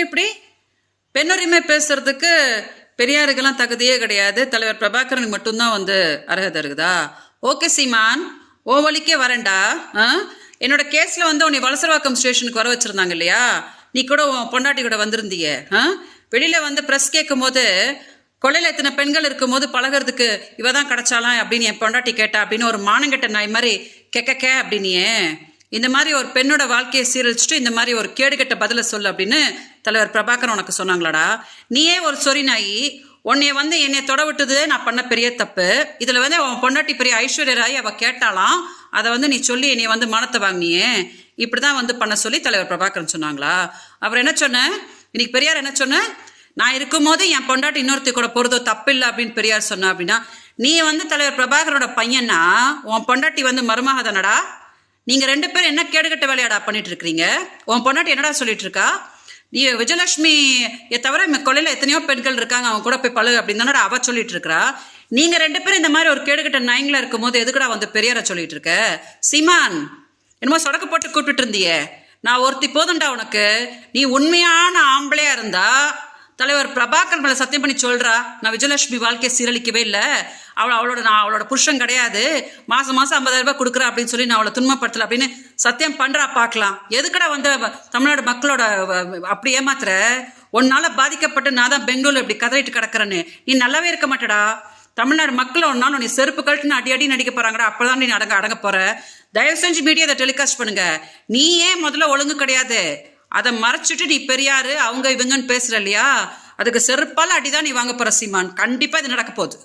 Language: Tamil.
இப்படி பெண்ணுரிமை பேசுறதுக்கு பெரியாருக்கெல்லாம் தகுதியே கிடையாது, தலைவர் பிரபாகரனுக்கு மட்டும்தான் வந்து அர்ஹதை இருக்குதா? ஓகே சீமான், ஓ வழிக்கே வரேன்டா. என்னோட கேஸில் வந்து உன்னை வலசரவாக்கம் ஸ்டேஷனுக்கு வர வச்சுருந்தாங்க இல்லையா? நீ கூட உன் பொண்டாட்டி கூட வந்திருந்தீங்க. வெளியில் வந்து ப்ரெஸ் கேட்கும் போது கொள்ளையில் எத்தனை பெண்கள் இருக்கும்போது பழகிறதுக்கு இவ தான் கிடச்சாலாம் அப்படின்னு என் பொண்டாட்டி கேட்டா அப்படின்னு ஒரு மானங்கெட்ட நாய் மாதிரி கெக்க அப்படின்னியே. இந்த மாதிரி ஒரு பெண்ணோட வாழ்க்கையை சீரழிச்சுட்டு இந்த மாதிரி ஒரு கேடுகெட்ட பதிலை சொல்லு அப்படின்னு தலைவர் பிரபாகரன் உனக்கு சொன்னாங்களாடா? நீயே ஒரு சொறி நாய், உன்னைய வந்து என்னை தொட விட்டது நான் பண்ண பெரிய தப்பு. இதில் வந்து உன் பொண்டாட்டி பெரிய ஐஸ்வர்ய ராய் அவள் கேட்டாலாம், அதை வந்து நீ சொல்லி என்னை வந்து மானத்தை வாங்கினியே. இப்படி தான் வந்து பண்ண சொல்லி தலைவர் பிரபாகரன் சொன்னாங்களா? அவர் என்ன சொன்ன இன்னைக்கு பெரியார் என்ன சொன்ன? நான் இருக்கும்போது என் பொண்டாட்டி இன்னொருத்தி கூட போகிறதோ தப்பு இல்லை அப்படின்னு பெரியார் சொன்னா அப்படின்னா, நீ வந்து தலைவர் பிரபாகரோட பையனா, உன் பொண்டாட்டி வந்து மருமக தானடா? நீங்க ரெண்டு பேரும் என்ன கேடுகட்ட வேலையாடா பண்ணிட்டு இருக்கிறீங்க? உன் பொண்டாட்டி என்னடா சொல்லிட்டு இருக்கா? நீ விஜயலட்சுமியை தவிர கொலையில எத்தனையோ பெண்கள் இருக்காங்க, அவங்க கூட போய் பழகு அப்படின்னு தானடா அவ சொல்லிட்டு இருக்கிறா. நீங்க ரெண்டு பேரும் இந்த மாதிரி ஒரு கேடுகட்ட நாயங்களா இருக்கும் போது எதுக்குடா வந்து பெரியார சொல்லிட்டு இருக்க? சீமான், என்னமோ சொடக்கு போட்டு கூப்பிட்டு இருந்தியே, நான் ஒருத்தி போதும்டா உனக்கு. நீ உண்மையான ஆம்பளையா இருந்தா தலைவர் பிரபாகர் மேல சத்தியம் பண்ணி சொல்றா, நான் விஜயலட்சுமி வாழ்க்கையை சீரழிக்கவே இல்லை, நான் அவளோட புருஷன் கிடையாது, மாசம் 50,000 ரூபாய் கொடுக்குறேன் அப்படின்னு சொல்லி நான் அவளை துன்பப்படுத்தல அப்படின்னு சத்தியம் பண்றா பார்க்கலாம். எதுக்கடா வந்து தமிழ்நாடு மக்களோட அப்படி ஏமாத்துற? உன்னால பாதிக்கப்பட்டு நான் தான் பெங்களூர்ல இப்படி கதறிட்டு கிடக்குறேன்னு நீ நல்லாவே இருக்க மாட்டடா. தமிழ்நாடு மக்கள் ஒன்னாலும் நீ செருப்பு கழட்டுன்னு அடி நடிக்க போறாங்கடா, அப்பதான் நீ அடங்க போற. தயவு செஞ்சு மீடியா அதை டெலிகாஸ்ட் பண்ணுங்க. நீ ஏன் முதல்ல ஒழுங்கு கிடையாது, அதை மறைச்சிட்டு நீ பெரியாரு அவங்க இவங்கன்னு பேசுற இல்லையா? அதுக்கு செருப்பால அடிதான் நீ வாங்க போற சீமான். கண்டிப்பா இது நடக்க போகுது.